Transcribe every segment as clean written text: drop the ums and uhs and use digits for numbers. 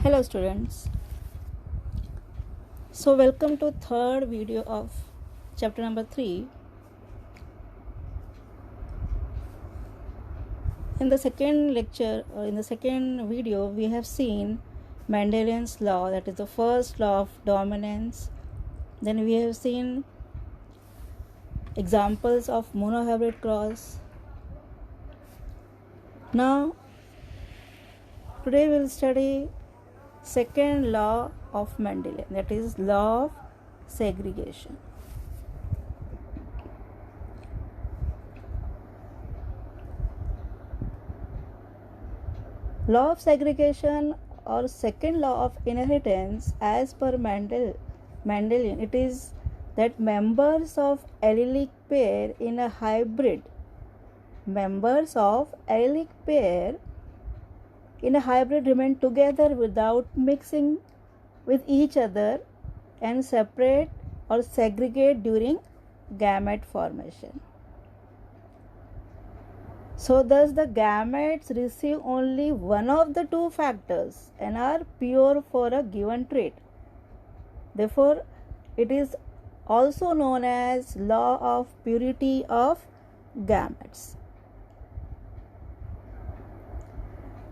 Hello students. So welcome to third video of chapter number 3. In the second lecture or in the second video we have seen Mendelian's law, that is the first law of dominance. Then we have seen examples of monohybrid cross. Now today we will study second law of Mendelian, that is law of segregation. Law of segregation or second law of inheritance, as per Mendelian, it is that members of allelic pair in a hybrid remain together without mixing with each other and separate or segregate during gamete formation. So thus the gametes receive only one of the two factors and are pure for a given trait. Therefore, it is also known as law of purity of gametes.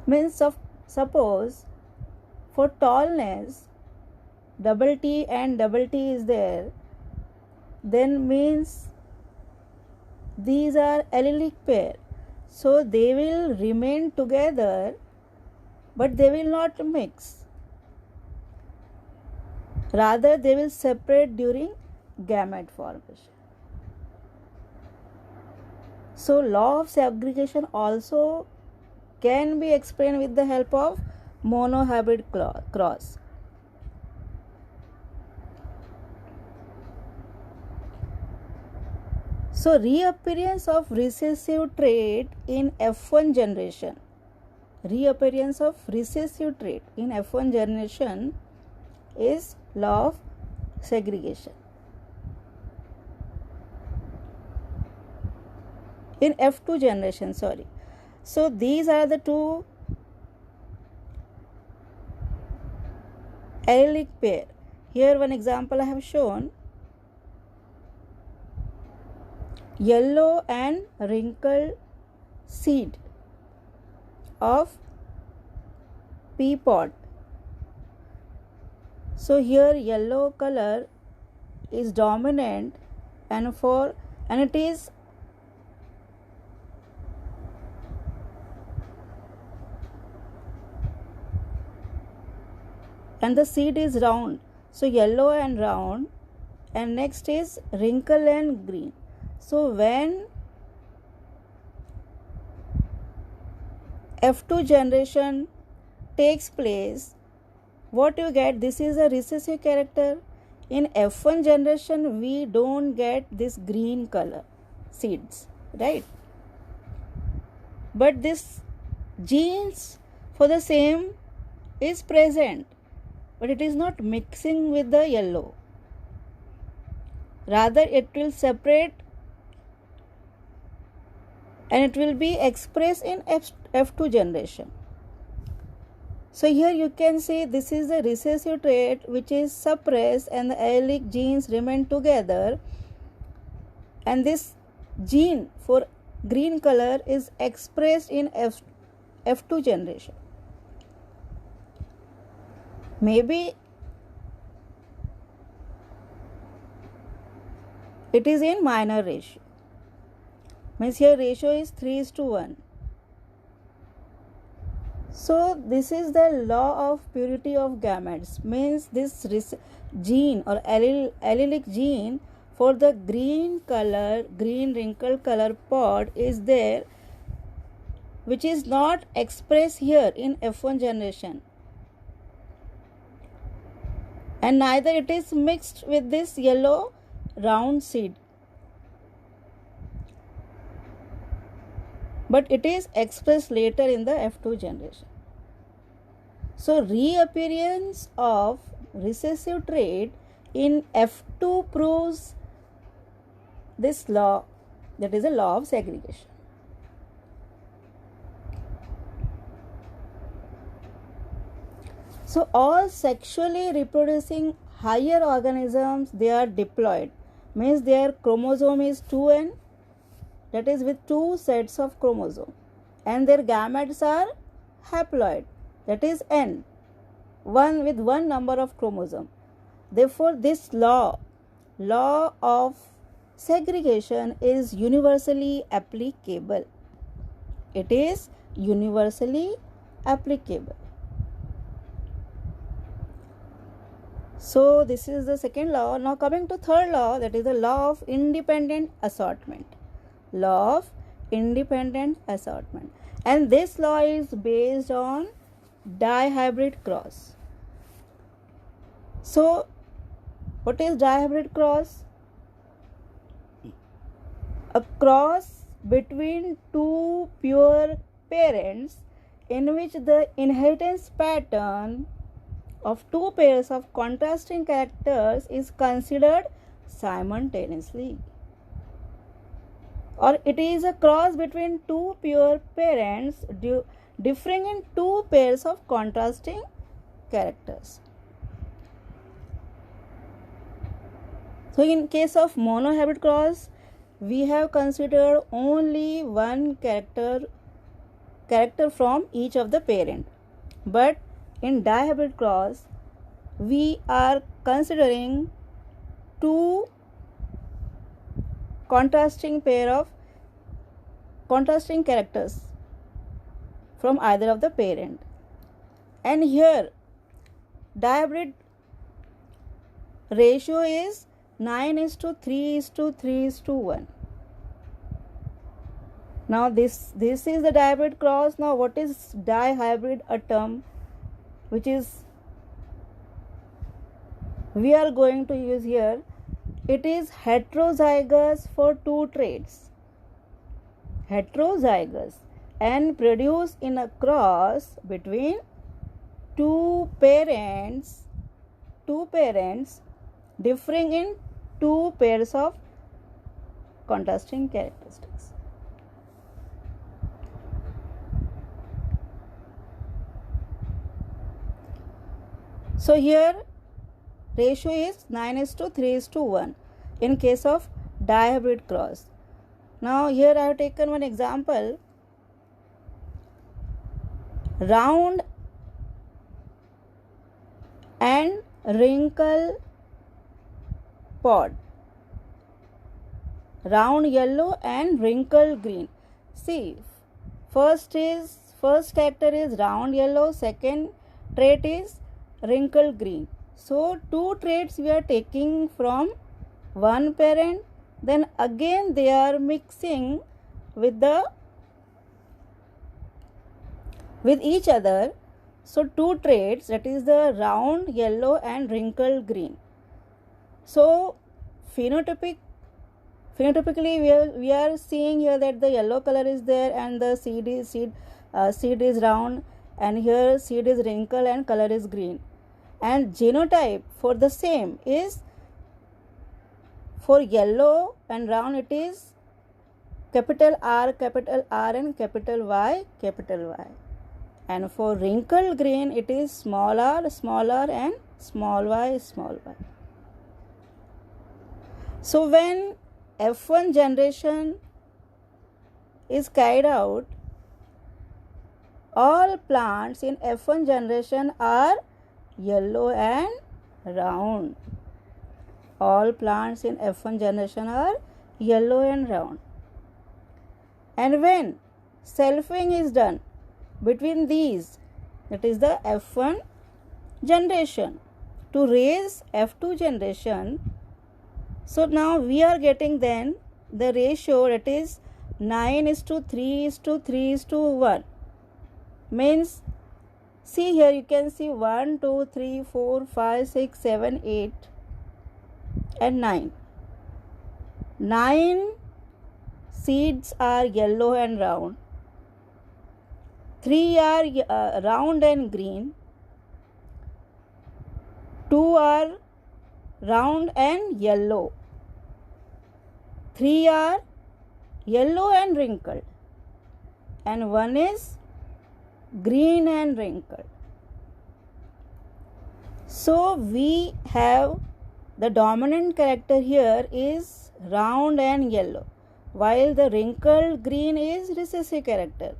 Means suppose for tallness double T and double T is there, then means these are allelic pair. So they will remain together but they will not mix. Rather they will separate during gamete formation. So law of segregation also can be explained with the help of monohybrid cross. So reappearance of recessive trait in F1 generation. Reappearance of recessive trait in F1 generation is law of segregation. In F2 generation, So these are the two allelic pair. Here one example I have shown. Yellow and wrinkled seed of pea pod. So here yellow color is dominant and it is and the seed is round. So yellow and round, and next is wrinkle and green. So when F2 generation takes place, what you get? This is a recessive character. In F1 generation, we don't get this green color seeds, right? But this genes for the same is present, but it is not mixing with the yellow. Rather, it will separate and it will be expressed in F2 generation. So here you can see this is the recessive trait which is suppressed and the allelic genes remain together, and this gene for green color is expressed in F2 generation. Maybe it is in minor ratio. Means here ratio is 3:1. So this is the law of purity of gametes. Means this gene or allelic gene for the green wrinkle color pod is there, which is not expressed here in F1 generation, and neither it is mixed with this yellow round seed, but it is expressed later in the F2 generation. So reappearance of recessive trait in F2 proves this law, that is a law of segregation. So all sexually reproducing higher organisms, they are diploid, means their chromosome is 2n, that is with 2 sets of chromosome, and their gametes are haploid, that is n, one with one number of chromosome. Therefore this law of segregation is universally applicable. It is universally applicable. So this is the second law. Now coming to third law, that is the law of independent assortment. Law of independent assortment. And this law is based on dihybrid cross. So what is dihybrid cross? A cross between two pure parents in which the inheritance pattern of two pairs of contrasting characters is considered simultaneously. Or it is a cross between two pure parents differing in two pairs of contrasting characters. So in case of monohybrid cross, we have considered only one character from each of the parent. But in dihybrid cross, we are considering two contrasting characters from either of the parent. And here dihybrid ratio is 9:3:3:1. Now this is the dihybrid cross. Now what is dihybrid? A term which is we are going to use here. It is heterozygous for two traits. Heterozygous and produce in a cross between two parents differing in two pairs of contrasting characteristics. So here ratio is 9:3:1 in case of dihybrid cross. Now here I have taken one example. Round and wrinkle pod. Round yellow and wrinkle green. See, first character is round yellow, second trait is wrinkle green. So two traits we are taking from one parent, then again they are mixing with each other. So two traits, that is the round yellow and wrinkle green. So phenotypically we are seeing here that the yellow color is there and the seed is round, and here seed is wrinkle and color is green. And genotype for the same is, for yellow and round it is capital R and capital Y. And for wrinkle green it is small r and small y. So when F1 generation is carried out, all plants in F1 generation are yellow and round. All plants in F1 generation are yellow and round. And when selfing is done between these, that is the F1 generation, to raise F2 generation, so now we are getting then the ratio, that is 9:3:3:1. Means, see here you can see 1, 2, 3, 4, 5, 6, 7, 8 and 9. 9 seeds are yellow and round. 3 are round and green. 2 are round and yellow. 3 are yellow and wrinkled. And 1 is green and wrinkled. So we have the dominant character here is round and yellow, while the wrinkled green is recessive character.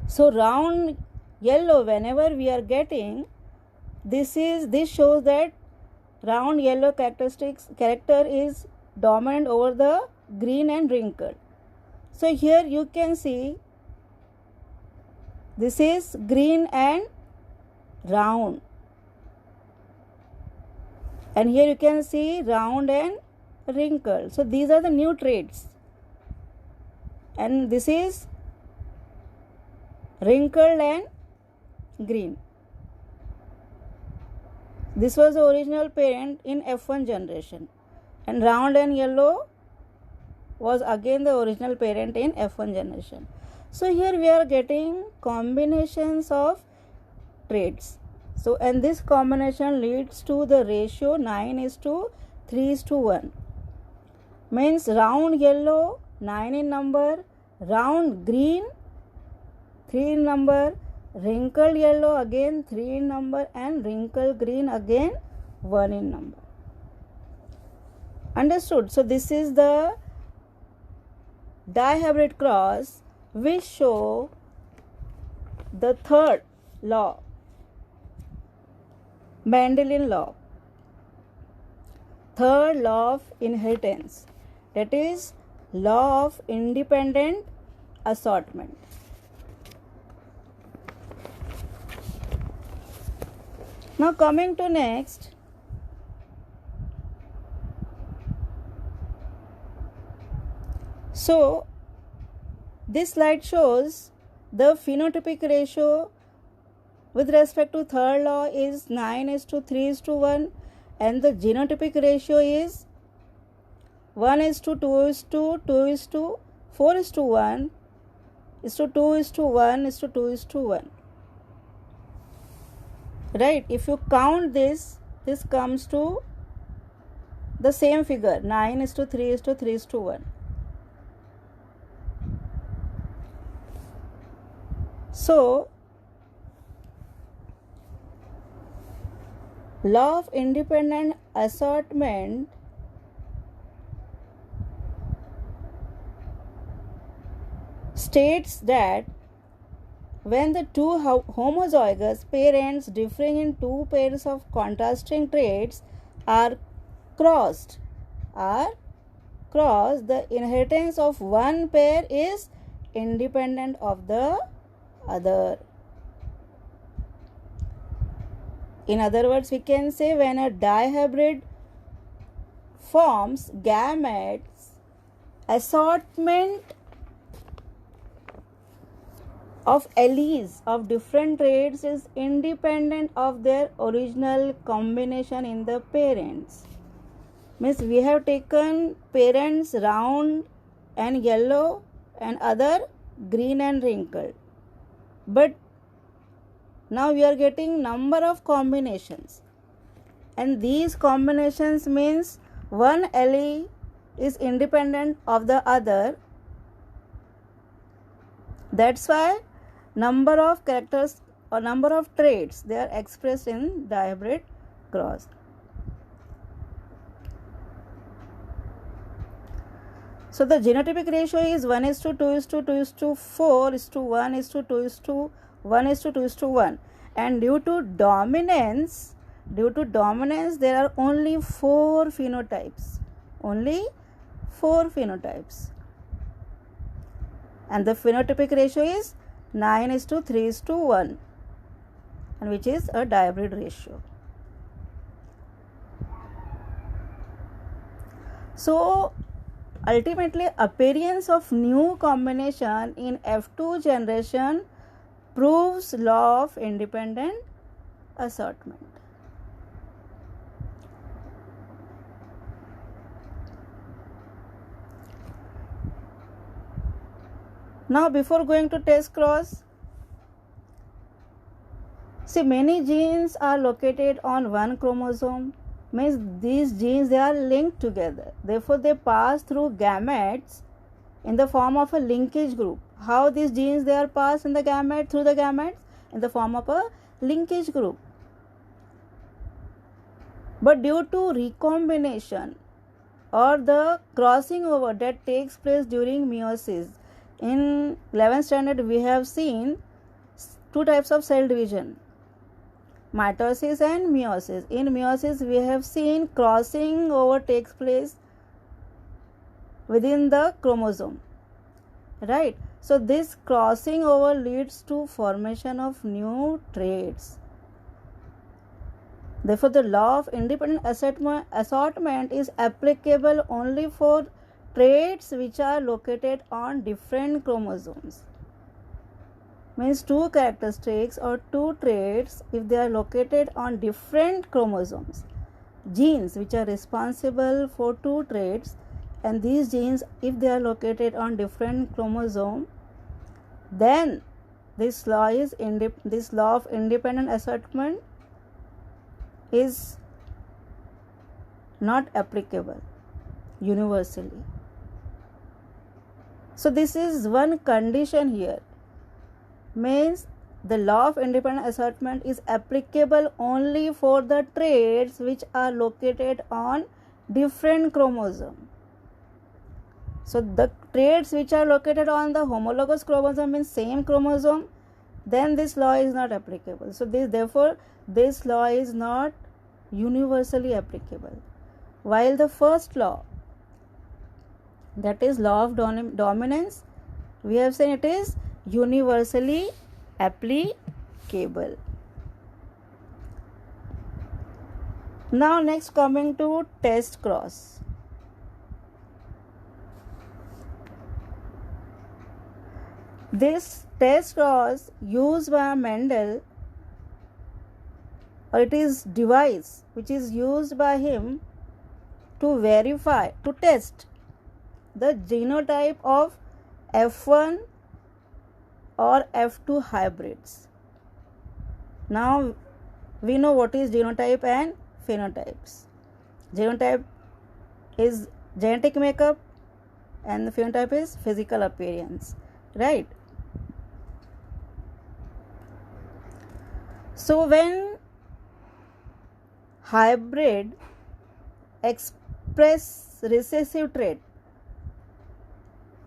So round yellow, whenever we are getting, this shows that round yellow character is dominant over the green and wrinkled. So here you can see this is green and round, and here you can see round and wrinkled. So these are the new traits, and this is wrinkled and green. This was the original parent in F1 generation, and round and yellow was again the original parent in F1 generation. So here we are getting combinations of traits. So, and this combination leads to the ratio 9:3:1. Means round yellow 9 in number, round green 3 in number, wrinkled yellow again 3 in number, and wrinkled green again 1 in number. Understood? So this is the dihybrid cross which show the third law, Mendelian law, third law of inheritance, that is law of independent assortment. Now coming to next, so this slide shows the phenotypic ratio with respect to third law is 9:3:1, and the genotypic ratio is 1:2:2:4:1:2:1:2:1. Right, if you count this comes to the same figure, 9:3:3:1. So law of independent assortment states that when the two homozygous parents differing in two pairs of contrasting traits are crossed, the inheritance of one pair is independent of the other. In other words, we can say when a dihybrid forms gametes, assortment of alleles of different traits is independent of their original combination in the parents. Means we have taken parents round and yellow and other green and wrinkled, but now we are getting number of combinations, and these combinations means one allele is independent of the other. That's why number of characters or number of traits, they are expressed in dihybrid cross. So the genotypic ratio is 1:2:4:1:2:1:1, and due to dominance there are only 4 phenotypes, and the phenotypic ratio is 9:3:1, and which is a dihybrid ratio. So ultimately, appearance of new combination in F2 generation proves law of independent assortment. Now, before going to test cross, see, many genes are located on one chromosome. Means these genes, they are linked together, therefore they pass through gametes in the form of a linkage group. How these genes, they are passed in the gamete, through the gametes, in the form of a linkage group. But due to recombination or the crossing over that takes place during meiosis, in 11th standard we have seen two types of cell division, mitosis and meiosis. In meiosis we have seen crossing over takes place within the chromosome, right? So this crossing over leads to formation of new traits. Therefore, the law of independent assortment is applicable only for traits which are located on different chromosomes. Means two characteristics or two traits, if they are located on different chromosomes, genes which are responsible for two traits, and these genes, if they are located on different chromosome, then this law of independent assortment is not applicable universally. So this is one condition here. Means the law of independent assortment is applicable only for the traits which are located on different chromosome. So the traits which are located on the homologous chromosome, means same chromosome, then this law is not applicable. So therefore this law is not universally applicable. While the first law, that is law of dominance, we have said it is universally applicable. Now next, coming to test cross. This test cross used by Mendel, or it is device which is used by him to verify, to test the genotype of F1 or F2 hybrids. Now we know what is genotype and phenotypes. Genotype is genetic makeup and the phenotype is physical appearance, right? So when hybrid express recessive trait,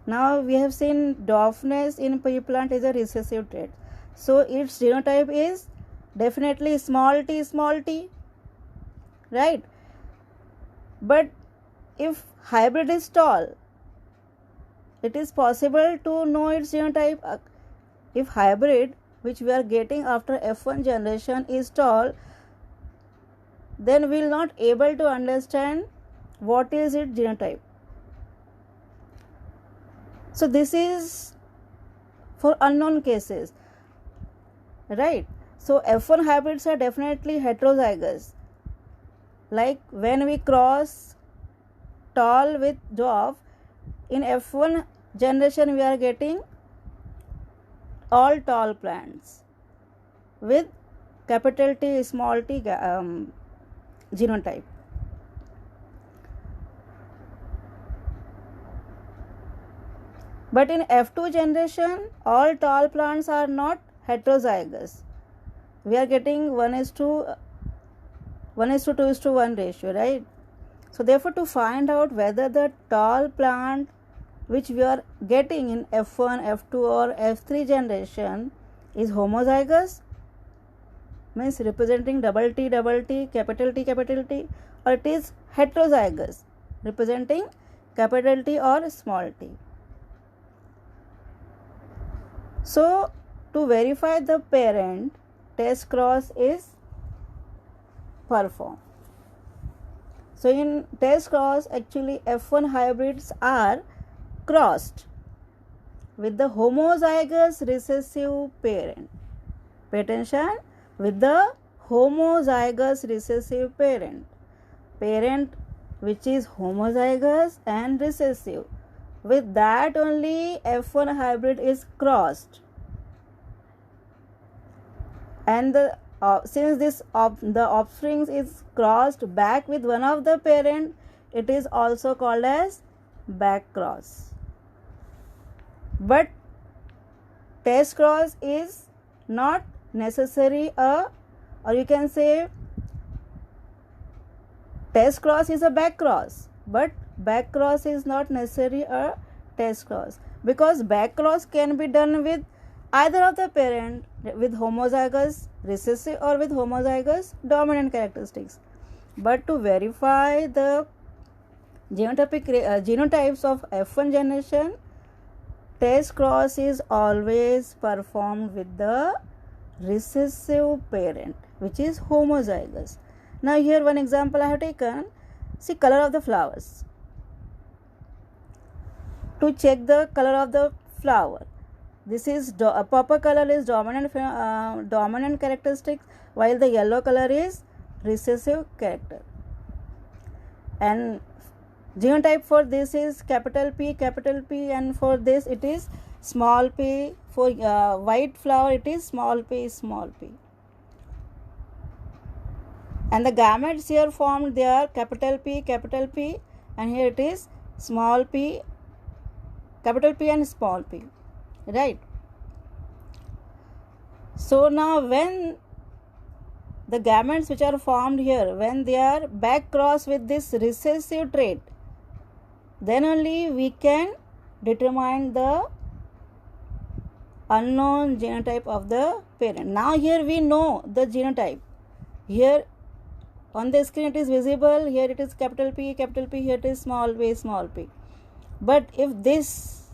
now we have seen dwarfness in pea plant is a recessive trait, so its genotype is definitely small t, right? But if hybrid is tall, it is possible to know its genotype. If hybrid which we are getting after F1 generation is tall, then we will not able to understand what is its genotype. So this is for unknown cases, right? So F1 hybrids are definitely heterozygous. Like when we cross tall with dwarf, in F1 generation we are getting all tall plants with capital T small t genotype. But in F2 generation, all tall plants are not heterozygous. We are getting 1:2:1 ratio, right? So therefore, to find out whether the tall plant which we are getting in F1, F2 or F3 generation is homozygous, means representing double T, capital T, or it is heterozygous, representing capital T or small t. So to verify the parent, test cross is performed. So in test cross, actually F1 hybrids are crossed with the homozygous recessive parent. Pay attention, with the homozygous recessive parent. Parent which is homozygous and recessive. With that only F1 hybrid is crossed. And since the offspring is crossed back with one of the parent, it is also called as back cross. But test cross is not necessary or you can say test cross is a back cross, but back cross is not necessarily a test cross, because back cross can be done with either of the parent with homozygous recessive or with homozygous dominant characteristics. But to verify the genotypes of F1 generation, test cross is always performed with the recessive parent, which is homozygous. Now here one example I have taken. See, color of the flowers. To check the color of the flower, this is purple color is dominant characteristic, while the yellow color is recessive character. And genotype for this is capital P, and for this it is small p. For white flower it is small p. And the gametes here formed, they are capital P, and here it is small p, capital P and small p, right? So now when the gametes which are formed here, when they are back cross with this recessive trait, then only we can determine the unknown genotype of the parent. Now here we know the genotype. Here on the screen it is visible, here it is capital P, here it is small p. But if this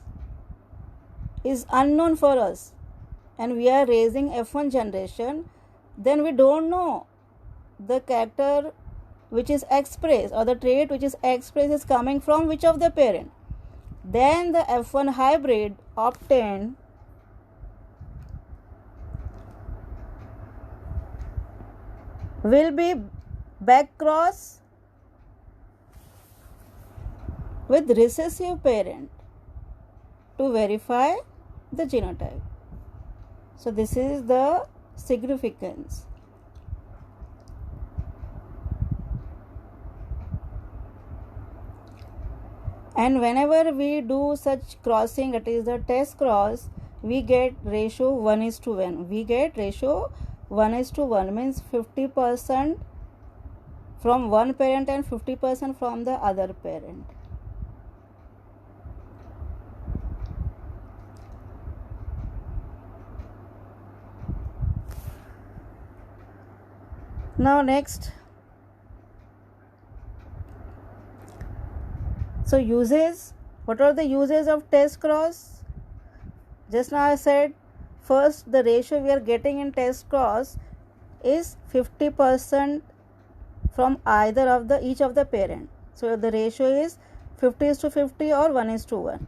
is unknown for us and we are raising F1 generation, then we don't know the character which is expressed or the trait which is expressed is coming from which of the parent. Then the F1 hybrid obtained will be back cross with recessive parent to verify the genotype. So this is the significance. And whenever we do such crossing, that is the test cross, we get ratio 1:1. We get ratio 1:1, means 50% from one parent and 50% from the other parent. Now next, so uses. What are the uses of test cross? Just now I said, first the ratio we are getting in test cross is 50% from either of the each of the parent. So the ratio is 50:50 or 1:1.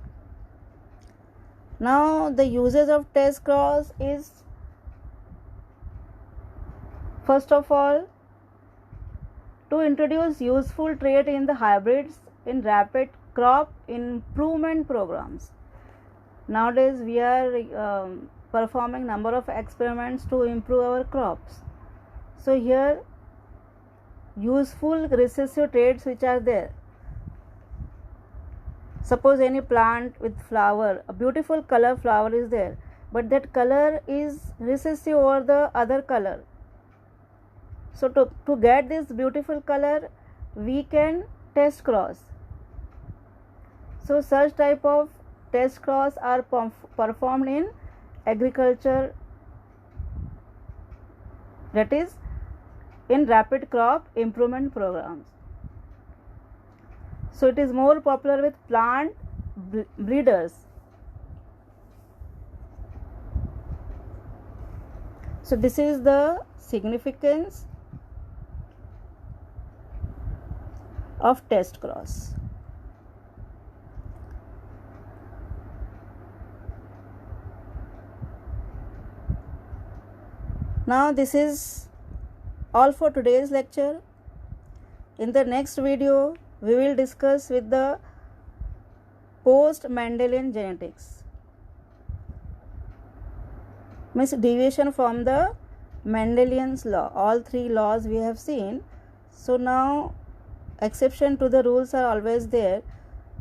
Now the uses of test cross is, first of all, to introduce useful trait in the hybrids in rapid crop improvement programs. Nowadays we are performing number of experiments to improve our crops. So here useful recessive traits which are there. Suppose any plant with flower, a beautiful color flower is there, but that color is recessive over the other color. So to get this beautiful color, we can test cross. So such type of test cross are performed in agriculture, that is in rapid crop improvement programs. So it is more popular with plant breeders. So this is the significance of test cross. Now this is all for today's lecture. In the next video, we will discuss with the post-Mendelian genetics, means deviation from the Mendelian's law. All three laws we have seen. So now exception to the rules are always there.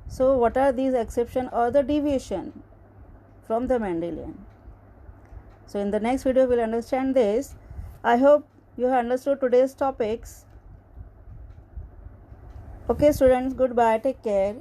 So what are these exception or the deviation from the Mendelian? So in the next video we will understand this. I hope you have understood today's topics. Okay students, goodbye, take care.